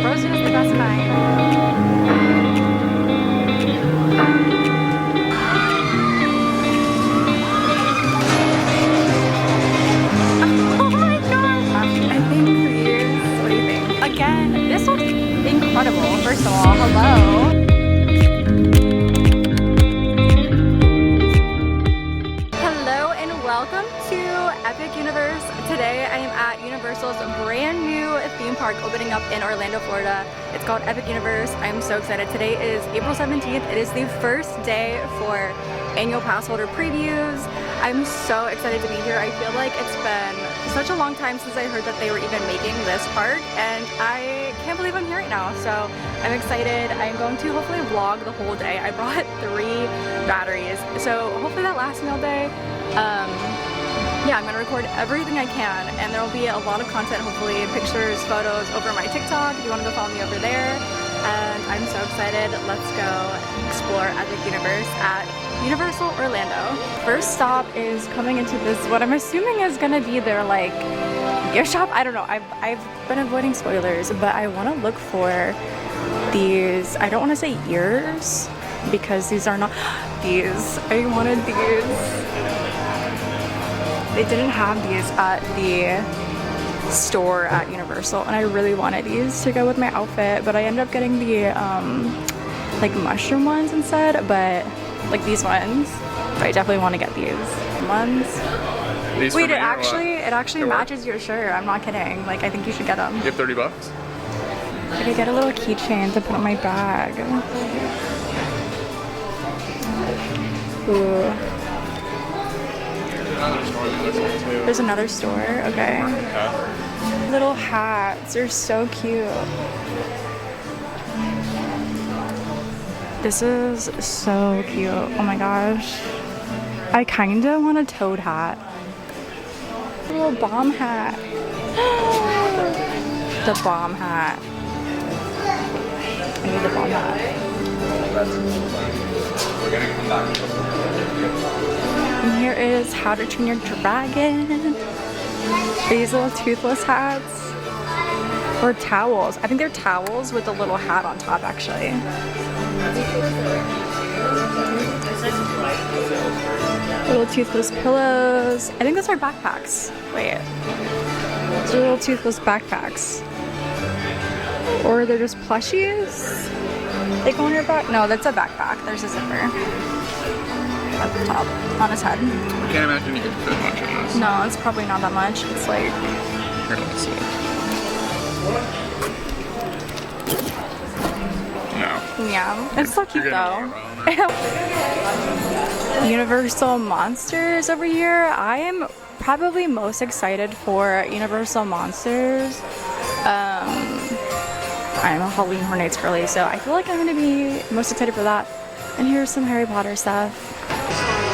Frozen is the best kind. Oh my gosh! I think these, what do you think? Again, this looks incredible. First of all, hello. Hello and welcome to Epic Universe. Today I am at Universal's brand new theme park opening up in Orlando, Florida. It's called Epic Universe. I'm so excited. Today is April 17th. It is the first day for annual pass holder previews. I'm so excited to be here. I feel like it's been such a long time since I heard that they were even making this park, and I can't believe I'm here right now. So I'm excited. I'm going to hopefully vlog the whole day. I brought 3 batteries, so hopefully that lasts me all day. Yeah, I'm gonna record everything I can, and there will be a lot of content, hopefully pictures, photos over my TikTok if you want to go follow me over there. And I'm so excited. Let's go explore Epic Universe at Universal Orlando. First stop is coming into this, what I'm assuming is gonna be their like gift shop. I don't know. I've been avoiding spoilers, but I want to look for these. I don't want to say ears because these are not these. I wanted these. They didn't have these at the store at Universal, and I really wanted these to go with my outfit, but I ended up getting the like mushroom ones instead, but like these ones. But I definitely want to get these ones. These Wait, it actually matches your shirt. I'm not kidding. Like, I think you should get them. You have 30 bucks? I could get a little keychain to put on my bag. Ooh. There's another store, okay. Little hats, they're so cute. This is so cute, oh my gosh. I kinda want a toad hat. A little bomb hat. The bomb hat. I need the bomb hat. We're gonna come back. And here is How to Train Your Dragon. These little toothless hats. Or towels. I think they're towels with a little hat on top, actually. Little toothless pillows. I think those are backpacks. Wait. Those are little toothless backpacks. Or they're just plushies? They go on your back? No, that's a backpack. There's a zipper at the top on his head. I can't imagine you could fit much in this. No, it's probably not that much. It's like... Here, let's see. No. Yeah, it's so cute though. Universal Monsters over here. I am probably most excited for Universal Monsters. I'm a Halloween Horror Nights girly, so I feel like I'm gonna be most excited for that. And here's some Harry Potter stuff.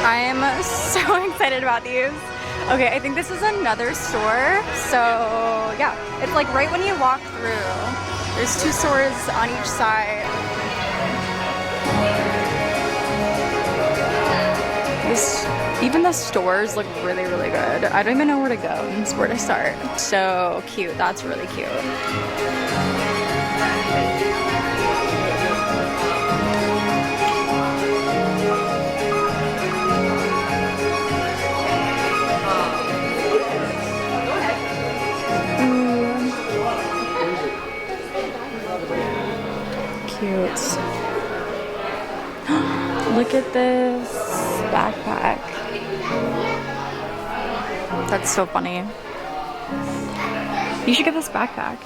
I am so excited about these. Okay, I think this is another store. So yeah, it's like right when you walk through. There's 2 stores on each side. Even the stores look really, really good. I don't even know where to go and where to start. So cute. That's really cute. Cute. Look at this backpack. That's so funny. You should get this backpack.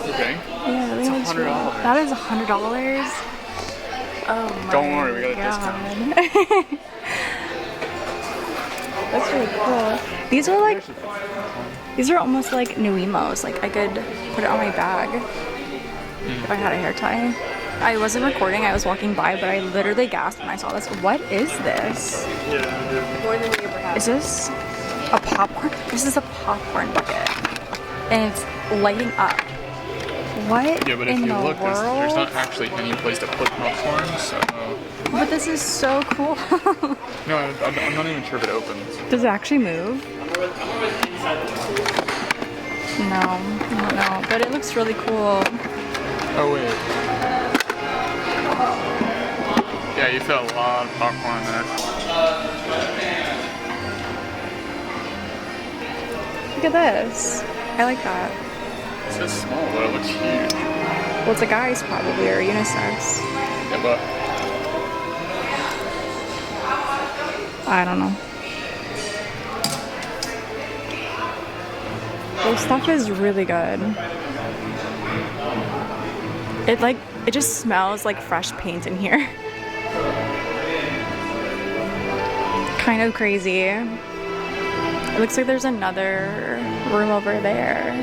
Okay. Yeah, it's $100. That is $100. Oh my Don't worry, we got a discount. That's really cool. These are almost like new emos. Like I could put it on my bag if I had a hair tie. I wasn't recording, I was walking by, but I literally gasped when I saw this. What is this? More than we ever have. Is this a popcorn? This is a popcorn bucket. And it's lighting up. What Yeah, but if in you the look, world? there's not actually any place to put popcorn, so... But this is so cool. No, I'm not even sure if it opens. Does it actually move? No, I don't know. But it looks really cool. Oh wait. Yeah, you fit a lot of popcorn in there. Look at this. I like that. It's just small, but it looks huge. Well, it's a guy's probably, or unisex. Yeah, but I don't know. This stuff is really good. It just smells like fresh paint in here. Kind of crazy. It looks like there's another room over there.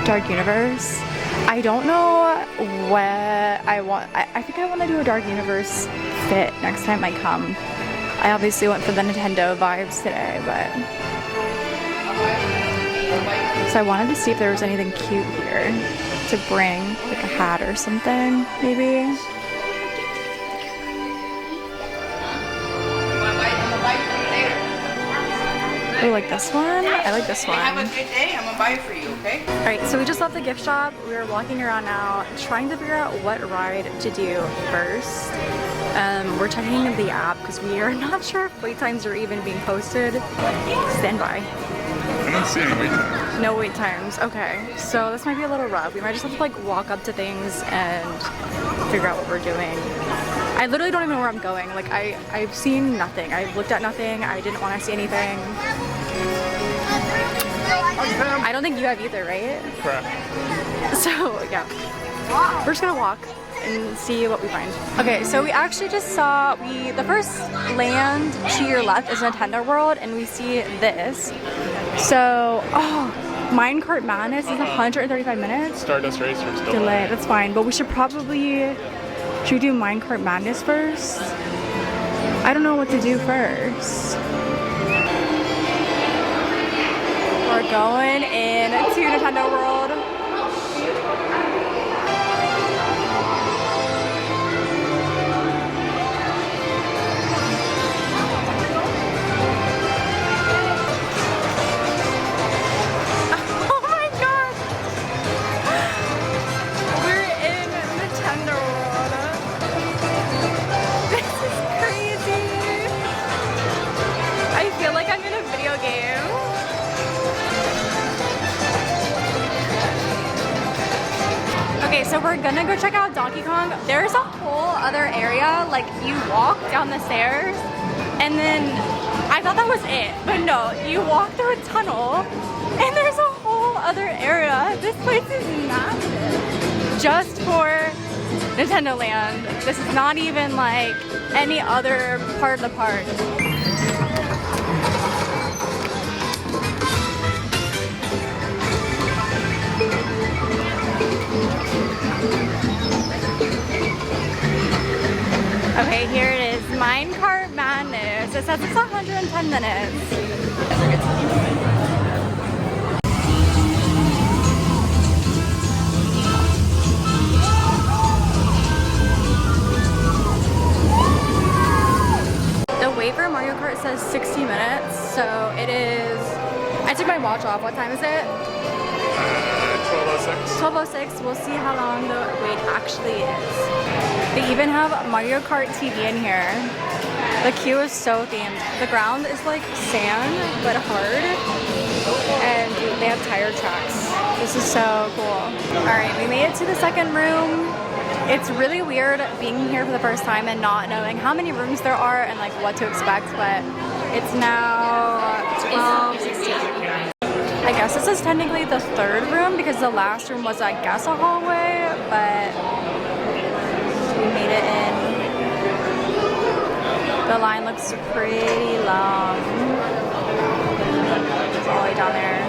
Dark Universe. I don't know what I want. I think I want to do a Dark Universe fit next time I come. I obviously went for the Nintendo vibes today, but... So I wanted to see if there was anything cute here to bring, like a hat or something, maybe. Oh, like this one? I like this one. Have a good day. I'm gonna buy it for you, okay? Alright, so we just left the gift shop. We were walking around now, trying to figure out what ride to do first. We're checking the app because we are not sure if wait times are even being posted. Stand by. I don't see any wait times. No wait times. Okay, so this might be a little rough. We might just have to like walk up to things and figure out what we're doing. I literally don't even know where I'm going. Like I've seen nothing. I've looked at nothing. I didn't want to see anything. I don't think you have either, right? Crap. So yeah, we're just gonna walk and see what we find. Okay, so we actually just saw, the first land to your left is Nintendo World, and we see this. So, oh, Minecart Madness is 135 minutes. Stardust Racer's delayed. Delay, that's fine, but we should probably, should we do Minecart Madness first? I don't know what to do first. We're going into Nintendo World. Okay, so we're gonna go check out Donkey Kong. There's a whole other area, like you walk down the stairs and then I thought that was it, but no, you walk through a tunnel and there's a whole other area. This place is massive just for Nintendo Land. This is not even like any other part of the park. Okay, here it is, Minecart Madness. It says it's 110 minutes. The wait for Mario Kart says 60 minutes, so it is, I took my watch off. What time is it? 12:06. 12:06. We'll see how long the wait actually is. They even have Mario Kart TV in here. The queue is so themed. The ground is like sand, but hard. And they have tire tracks. This is so cool. Alright, we made it to the second room. It's really weird being here for the first time and not knowing how many rooms there are and like what to expect, but it's now 12:16. I guess this is technically the third room because the last room was, I guess, a hallway, but we made it in. The line looks pretty long. It's all the way down there.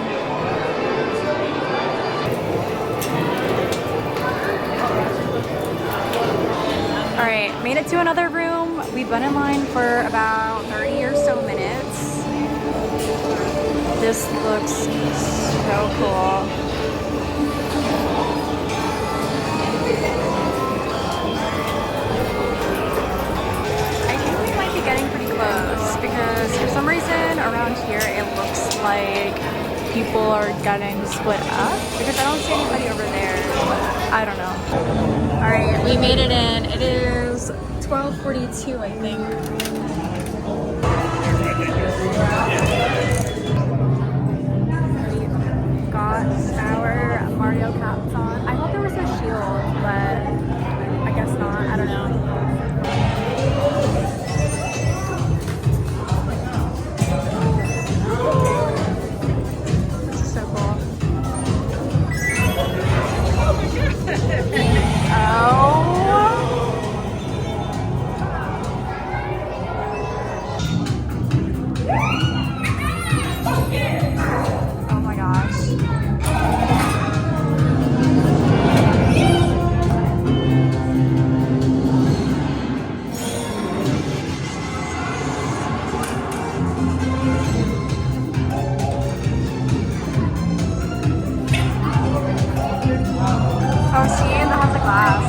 Alright, made it to another room. We've been in line for about 30 or so minutes. This looks so cool. I think we might be getting pretty close because for some reason around here it looks like people are getting split up because I don't see anybody over there. I don't know. All right, we made it in. It is 12:42, I think. We got our Mario caps on. I thought there was a shield, but I guess not. I don't know. This is so cool. Oh. Oh my gosh. Oh, see, that has a glass.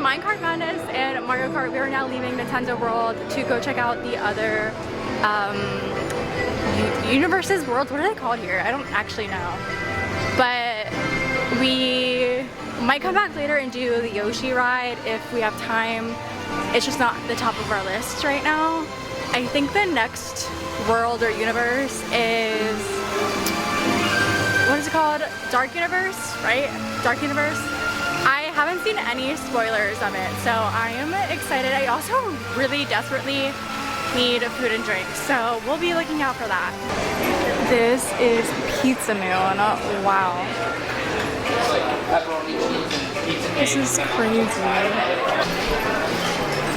Minecart Madness and Mario Kart, we are now leaving Nintendo World to go check out the other universes, worlds. What are they called here? I don't actually know. But we might come back later and do the Yoshi ride if we have time. It's just not the top of our list right now. I think the next world or universe is, what is it called? Dark Universe, right? Dark Universe. I haven't seen any spoilers of it, so I am excited. I also really desperately need food and drink, so we'll be looking out for that. This is Pizza Moon. Wow. This is crazy.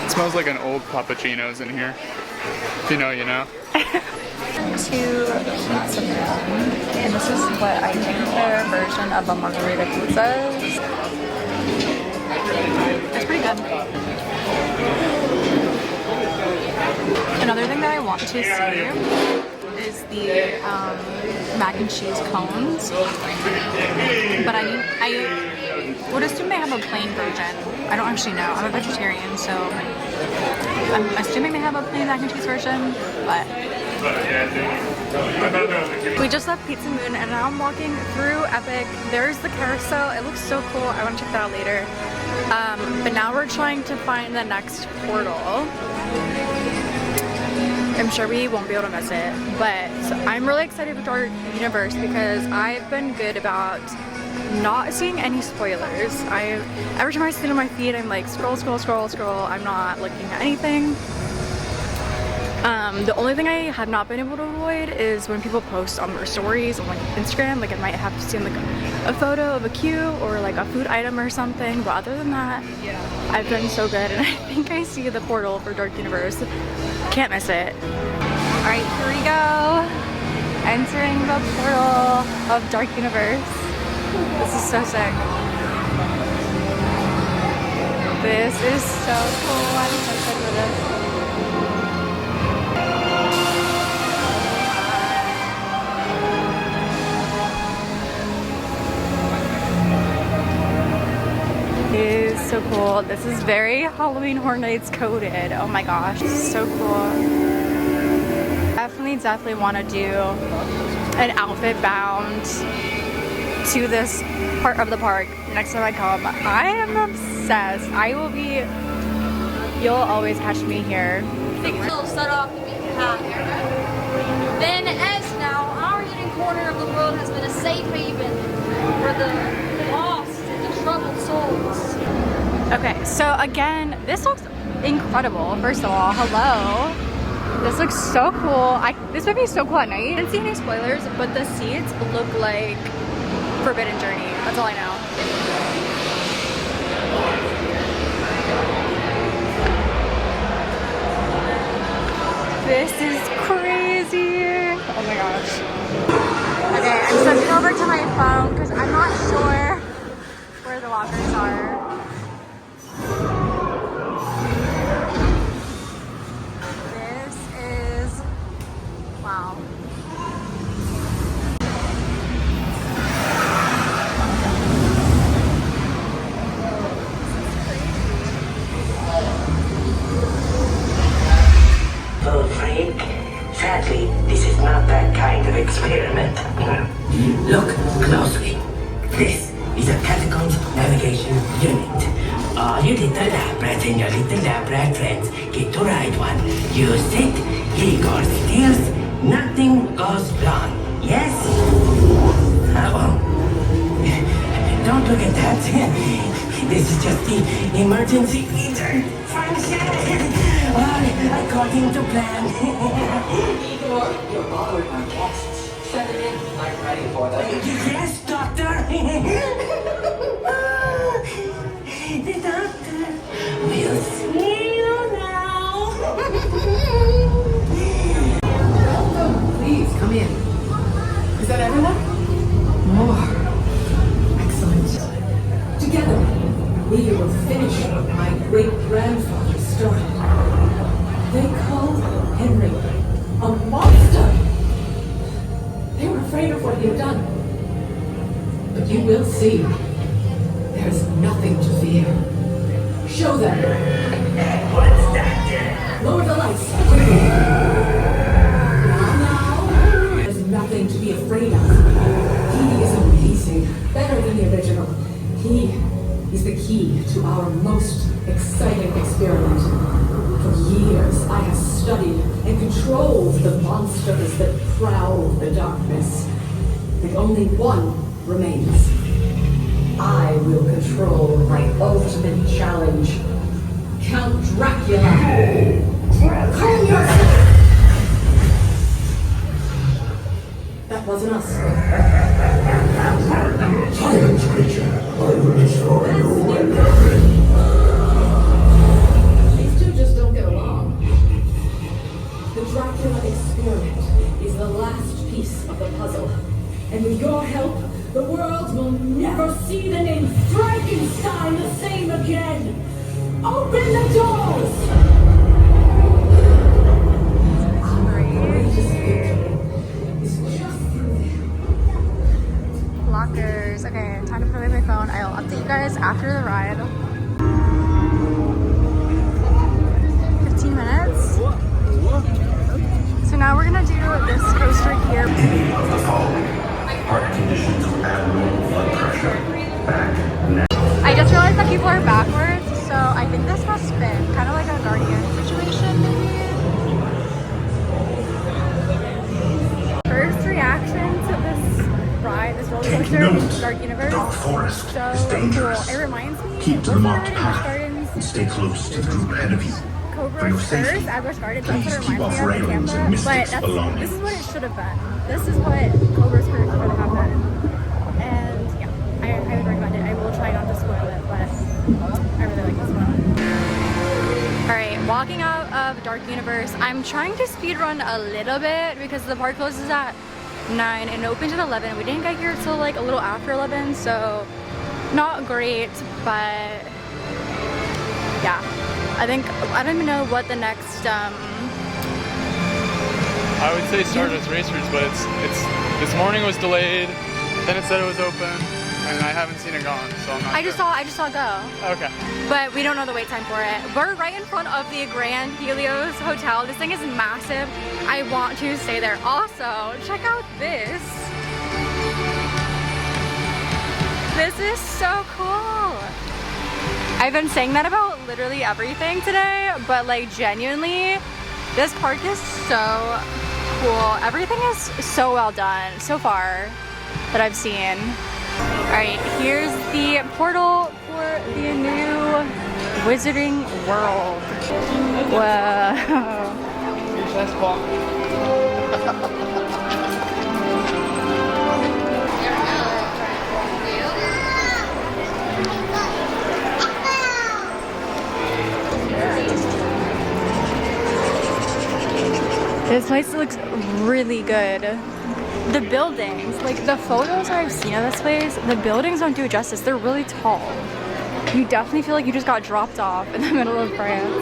It smells like an old Puppuccino's in here. If you know, you know. To Pizza Moon, and this is what I think their version of a margarita pizza is. It's pretty good. Another thing that I want to see is the mac and cheese cones, but I would assume they have a plain version. I don't actually know. I'm a vegetarian, so I'm assuming they have a plain mac and cheese version, but we just left Pizza Moon and now I'm walking through Epic. There's the carousel. It looks so cool. I want to check that out later. But now we're trying to find the next portal. I'm sure we won't be able to miss it, but I'm really excited for Dark Universe because I've been good about not seeing any spoilers. Every time I see it on my feed, I'm like scroll, scroll, scroll, scroll. I'm not looking at anything. The only thing I have not been able to avoid is when people post on their stories on like Instagram, like I might have to see like a photo of a queue or like a food item or something, but other than that, I've done so good, and I think I see the portal for Dark Universe. Can't miss it. Alright, here we go. Entering the portal of Dark Universe. This is so sick. This is so cool. I'm so excited for this. Is so cool. This is very Halloween Horror Nights coded. Oh my gosh, this is so cool. Definitely want to do an outfit bound to this part of the park next time I come. I am obsessed. You'll always catch me here. We'll start off the beaten path. Then, as now, our hidden corner of the world has been a safe haven for the lost and the troubled souls. Okay, so again, this looks incredible. First of all, hello. This looks so cool. This would be so cool at night. I didn't see any spoilers, but the seats look like Forbidden Journey. That's all I know. This is crazy. Oh my gosh. Okay, I'm sending over to my phone because I'm not sure where the lockers are. All you little lab rats and your little lab rat friends get to ride one. You sit, he goes steers, nothing goes wrong. Yes? Don't look at that. This is just the emergency eater function. According to plan. Igor, you're bothering our guests. Shut it in. I'm ready for them. Yes, doctor. The doctor will see you now. Welcome. Please, come in. Is that everyone? More. Excellent. Together, we will finish what my great-grandfather started. They called Henry a monster. They were afraid of what he had done. But you will see. There's nothing to fear. Show them. What's that? Lower the lights. Now. There's nothing to be afraid of. He is amazing. Better than the original. He is the key to our most exciting experiment. For years, I have studied and controlled the monsters that prowl the darkness. And only one remains. I will control my ultimate challenge. Count Dracula. Calm yourself! That wasn't us. Silence, creature. I will destroy you and These two just don't get along. The Dracula experiment is the last piece of the puzzle. And with your help, the world will never see the name Frankenstein the same again! Open the doors! Our greatest victory is just through them. Lockers. Okay, time to put away my phone. I'll update you guys after the ride. 15 minutes. So now we're gonna do this coaster here. any of the following: heart conditions, abnormal blood pressure, back, neck. I just realized that people are backwards, so I think this must spin. Kind of like a Guardian situation, maybe? First reaction to this ride, this roller Take coaster, note. Dark Universe. Dark forest So is dangerous. cool. It reminds me Keep to the of marked Busch path Gardens, and stay close to the group ahead of you. For Cobra your Curse safety, at Busch Gardens. please That's what keep it off reminds me of railings the and camera. But mystics along this is you. what it should have been. This is what Cobra's Curse should have been. And yeah, I would recommend it. I will try not to spoil it, but I really like this one. Alright, walking out of Dark Universe. I'm trying to speed run a little bit because the park closes at 9 and it opens at 11. We didn't get here till like a little after 11, so not great, but yeah. I don't even know what the next I would say Stardust Racers, but it's this morning was delayed, then it said it was open, and I haven't seen it gone, so I'm not I just saw go. Okay. But we don't know the wait time for it. We're right in front of the Grand Helios Hotel. This thing is massive. I want to stay there. Also, check out this. This is so cool. I've been saying that about literally everything today, but like genuinely, this park is so cool. Everything is so well done so far that I've seen. All right, here's the portal for the new Wizarding World. Whoa. This place looks really good. The buildings, like the photos I've seen of this place, the buildings don't do it justice. They're really tall. You definitely feel like you just got dropped off in the middle of France.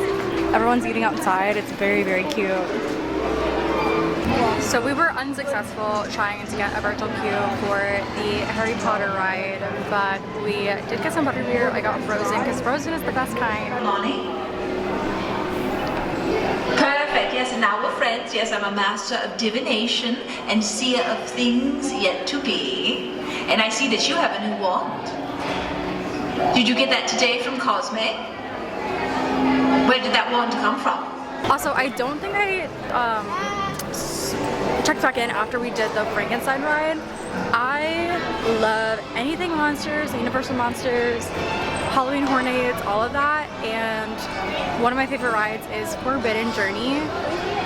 Everyone's eating outside. It's very, very cute. So we were unsuccessful trying to get a virtual queue for the Harry Potter ride, but we did get some butterbeer. I got Frozen because Frozen is the best kind. Morning. Perfect. Yes, and now we're friends. Yes, I'm a master of divination and seer of things yet to be. And I see that you have a new wand. Did you get that today from Cosme? Where did that wand come from? Also, I don't think I checked back in after we did the Frankenstein ride. I love anything monsters, Universal Monsters, Halloween Horror Nights, all of that. And one of my favorite rides is Forbidden Journey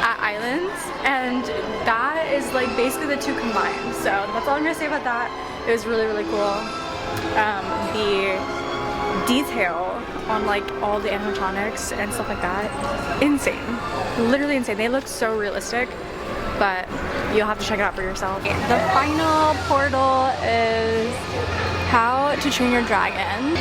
at Islands, and that is like basically the two combined. So that's all I'm gonna say about that. It was really, really cool. The detail on like all the animatronics and stuff like that, insane, literally insane. They look so realistic, but you'll have to check it out for yourself. The final portal is How to Train Your Dragon.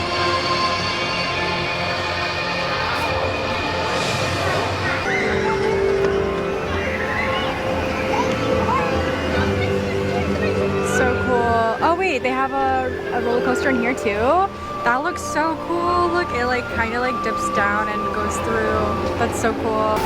So cool. Oh wait, they have a roller coaster in here too. That looks so cool. Look, it like kind of like dips down and goes through. That's so cool.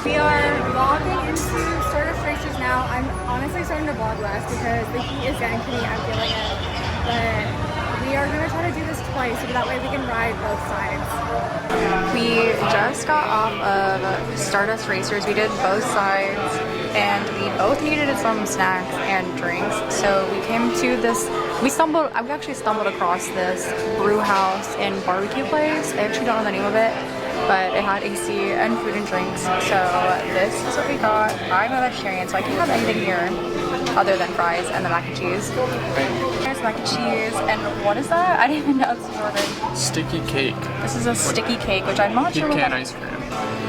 We are vlogging into Stardust Racers now. I'm honestly starting to vlog less because the heat is getting to me. I'm feeling it. But we are going to try to do this twice so that way we can ride both sides. We just got off of Stardust Racers. We did both sides and we both needed some snacks and drinks. So we came to this, we actually stumbled across this brew house and barbecue place. I actually don't know the name of it, but it had AC and food and drinks. So this is what we got. I'm a vegetarian, so I can't have anything here other than fries and the mac and cheese. Here's mac and cheese, and what is that? I didn't even know this was ordered. Sticky cake. This is a sticky cake, which I'm not sure what Pecan ice cream.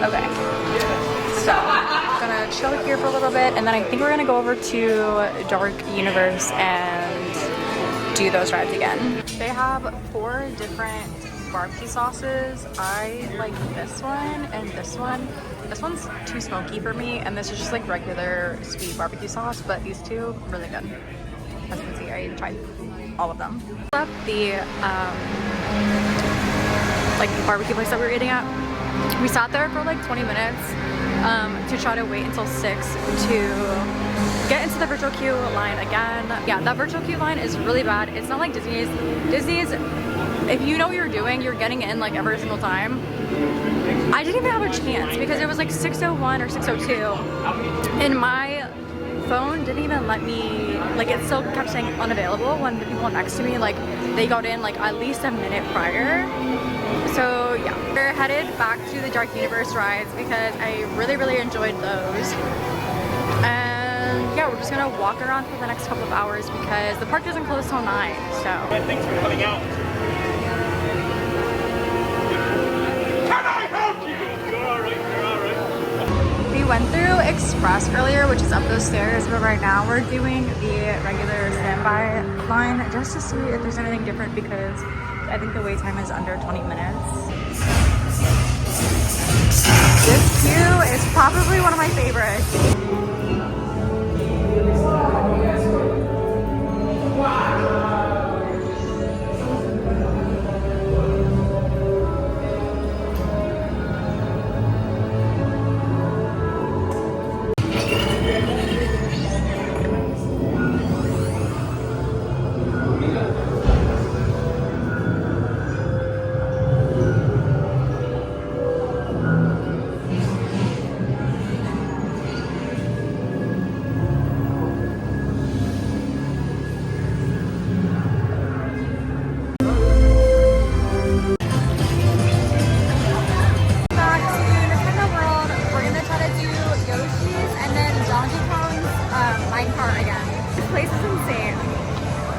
Okay. So, I'm gonna chill here for a little bit, and then I think we're gonna go over to Dark Universe and do those rides again. They have 4 different barbecue sauces. I like this one and this one. This one's too smoky for me, and this is just like regular sweet barbecue sauce, but these two, really good. As you can see, I tried all of them. Left the like barbecue place that we were eating at. We sat there for like 20 minutes to try to wait until 6 to get into the virtual queue line again. Yeah, that virtual queue line is really bad. It's not like Disney's. Disney's, if you know what you're doing, you're getting in like every single time. I didn't even have a chance because it was like 6:01 or 6:02, and my phone didn't even let me, like it still kept saying unavailable when the people next to me, like they got in like at least a minute prior. So yeah, we're headed back to the Dark Universe rides because I really, really enjoyed those. And yeah, we're just gonna walk around for the next couple of hours because the park doesn't close till 9, so. Thanks for coming out. We went through Express earlier, which is up those stairs, but right now we're doing the regular standby line just to see if there's anything different because I think the wait time is under 20 minutes. This queue is probably one of my favorites.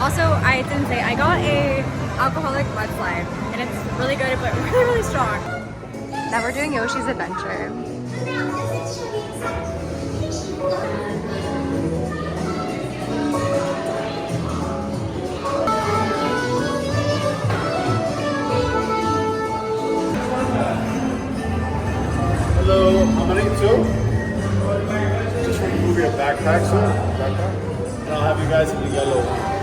Also, I didn't say, I got a alcoholic mudslide, and it's really good, but really, really strong. Now we're doing Yoshi's Adventure. your backpack, sir. Backpack. And I'll have you guys in the yellow one.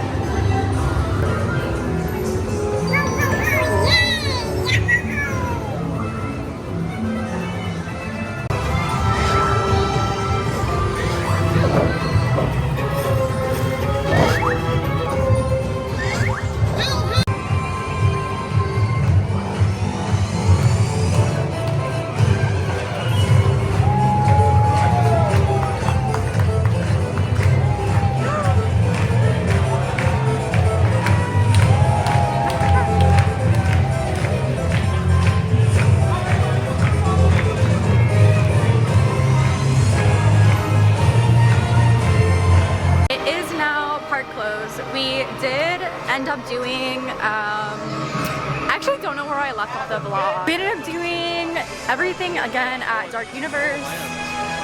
We did end up doing, I actually don't know where I left off the vlog. We ended up doing everything again at Dark Universe,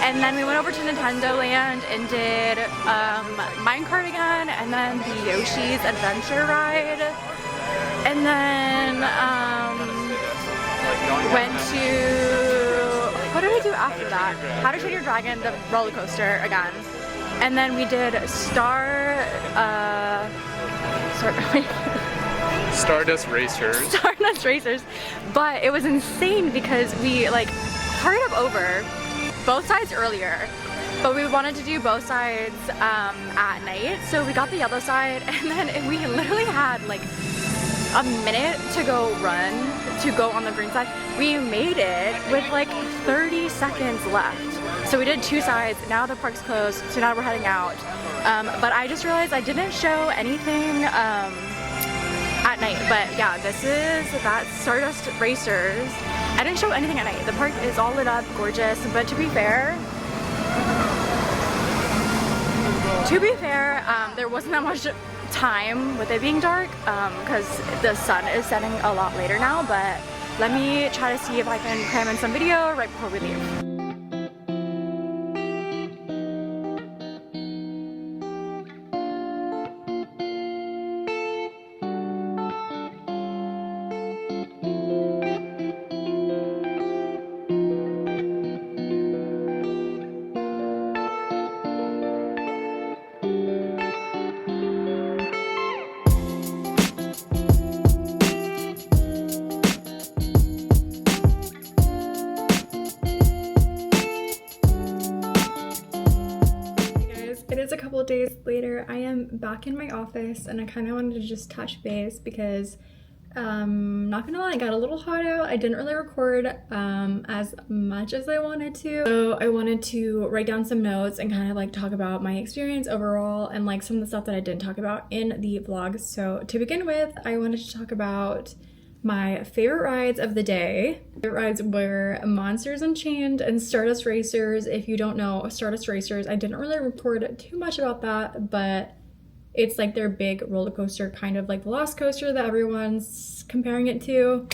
and then we went over to Nintendo Land and did Minecart again, and then the Yoshi's Adventure Ride, and then went to, what did we do after that? How to Train Your Dragon, the roller coaster again. And then we did Stardust Racers. Stardust Racers, but it was insane because we like hurried up over both sides earlier, but we wanted to do both sides at night, so we got the yellow side, and then we literally had like a minute to go on the green side. We made it with like 30 seconds left. So we did two sides. Now the park's closed, so now we're heading out. But I just realized I didn't show anything at night. But yeah, that's Stardust Racers. I didn't show anything at night. The park is all lit up, gorgeous. But to be fair, there wasn't that much time with it being dark because the sun is setting a lot later now. But let me try to see if I can cram in some video right before we leave. It is a couple of days later. I am back in my office and I kind of wanted to just touch base because not gonna lie, it got a little hot out. I didn't really record as much as I wanted to, so I wanted to write down some notes and kind of like talk about my experience overall and like some of the stuff that I didn't talk about in the vlog. So to begin with, I wanted to talk about my favorite rides of the day. Favorite rides were Monsters Unchained and Stardust Racers. If you don't know Stardust Racers, I didn't really record too much about that, but it's like their big roller coaster, kind of like the Lost Coaster that everyone's comparing it to.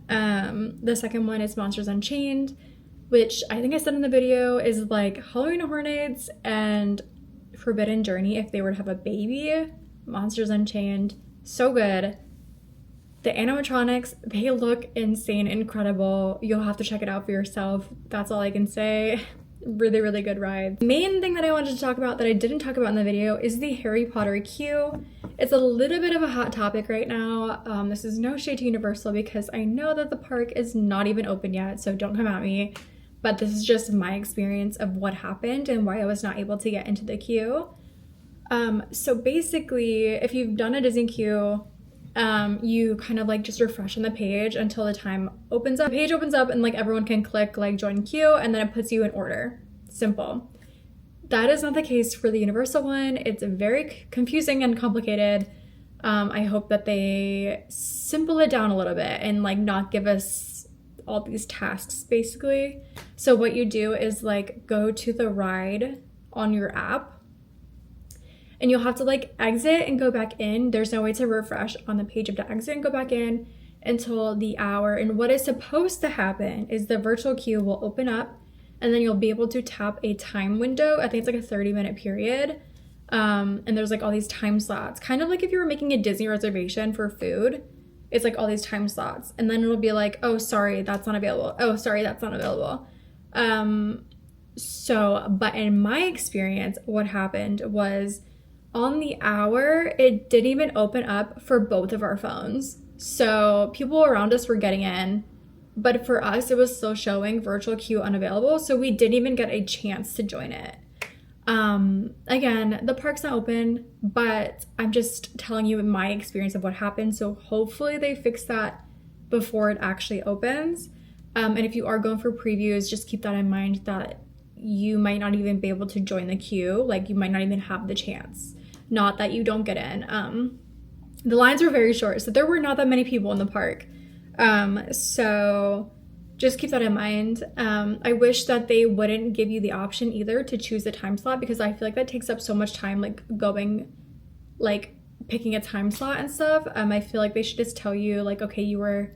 The second one is Monsters Unchained, which I think I said in the video is like Halloween Horror Nights and Forbidden Journey if they were to have a baby. Monsters Unchained, so good. The animatronics, they look insane, incredible. You'll have to check it out for yourself. That's all I can say. Really, really good ride. The main thing that I wanted to talk about that I didn't talk about in the video is the Harry Potter queue. It's a little bit of a hot topic right now. This is no shade to Universal because I know that the park is not even open yet, so don't come at me. But this is just my experience of what happened and why I was not able to get into the queue. So basically, if you've done a Disney queue, you kind of like just refresh on the page until the time opens up. The page opens up and like everyone can click like join queue and then it puts you in order. Simple. That is not the case for the Universal one. It's very confusing and complicated. I hope that they simple it down a little bit and like not give us all these tasks basically. So what you do is like go to the ride on your app, and you'll have to like exit and go back in. There's no way to refresh on the page. You have to exit and go back in until the hour. And what is supposed to happen is the virtual queue will open up and then you'll be able to tap a time window. I think it's like a 30-minute period. And there's like all these time slots. Kind of like if you were making a Disney reservation for food, it's like all these time slots. And then it'll be like, oh, sorry, that's not available. Oh, sorry, that's not available. So, but in my experience, what happened was on the hour, it didn't even open up for both of our phones. So people around us were getting in, but for us, it was still showing virtual queue unavailable. So we didn't even get a chance to join it. Again, the park's not open, but I'm just telling you my experience of what happened. So hopefully they fix that before it actually opens. And if you are going for previews, just keep that in mind that you might not even be able to join the queue. Like you might not even have the chance. Not that you don't get in. The lines were very short, so there were not that many people in the park. So just keep that in mind. I wish that they wouldn't give you the option either to choose a time slot, because I feel like that takes up so much time, like going, like picking a time slot and stuff. I feel like they should just tell you like, okay, you were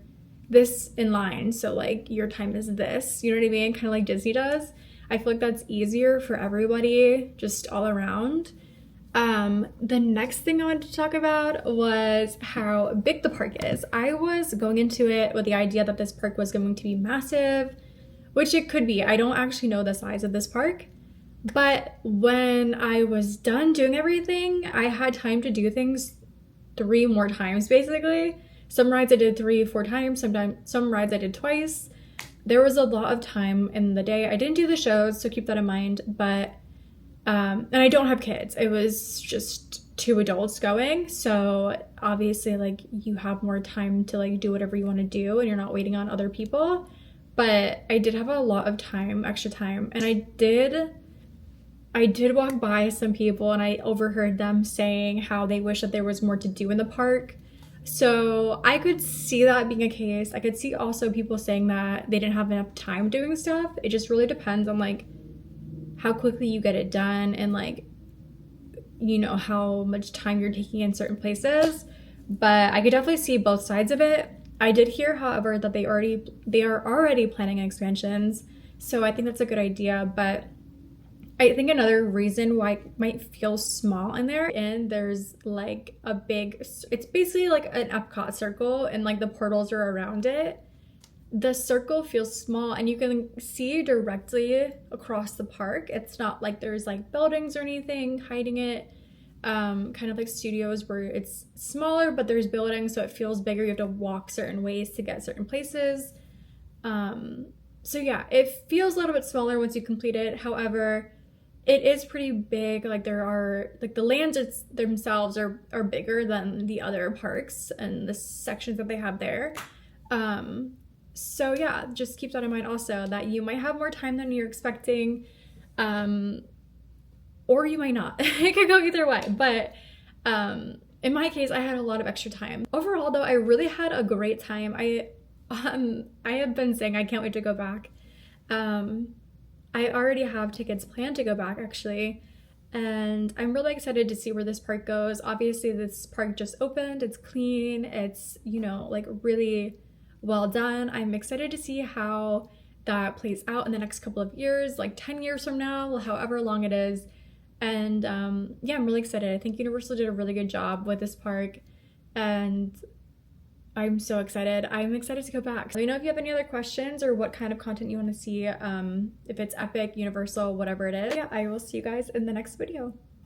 this in line, so like your time is this, you know what I mean? Kind of like Disney does. I feel like that's easier for everybody, just all around. The next thing I wanted to talk about was how big the park is. I was going into it with the idea that this park was going to be massive, which it could be. I don't actually know the size of this park, but when I was done doing everything, I had time to do things 3 more times basically. Some rides I did 3-4 times, some rides I did twice. There was a lot of time in the day. I didn't do the shows, so keep that in mind, but and I don't have kids. It was just 2 adults going. So obviously like you have more time to like do whatever you want to do and you're not waiting on other people. But I did have a lot of time, extra time. And I did walk by some people and I overheard them saying how they wish that there was more to do in the park. So I could see that being a case. I could see also people saying that they didn't have enough time doing stuff. It just really depends on like how quickly you get it done and like, you know, how much time you're taking in certain places. But I could definitely see both sides of it. I did hear, however, that they are already planning expansions. So I think that's a good idea. But I think another reason why it might feel small in there, and there's like a big, it's basically like an Epcot circle and like the portals are around it. The circle feels small and you can see directly across the park. It's not like there's like buildings or anything hiding it. Kind of like studios where it's smaller, but there's buildings, so it feels bigger. You have to walk certain ways to get certain places. So yeah, it feels a little bit smaller once you complete it. However, it is pretty big. Like there are, like the lands themselves are bigger than the other parks and the sections that they have there. So yeah, just keep that in mind also, that you might have more time than you're expecting, or you might not. It could go either way, but in my case, I had a lot of extra time. Overall though, I really had a great time. I have been saying I can't wait to go back. I already have tickets planned to go back actually, and I'm really excited to see where this park goes. Obviously this park just opened, it's clean, it's, you know, like really well done. I'm excited to see how that plays out in the next couple of years, like 10 years from now, however long it is. And yeah, I'm really excited. I think Universal did a really good job with this park and I'm so excited. I'm excited to go back. Let me know if you have any other questions or what kind of content you want to see, if it's Epic, Universal, whatever it is. Yeah, I will see you guys in the next video.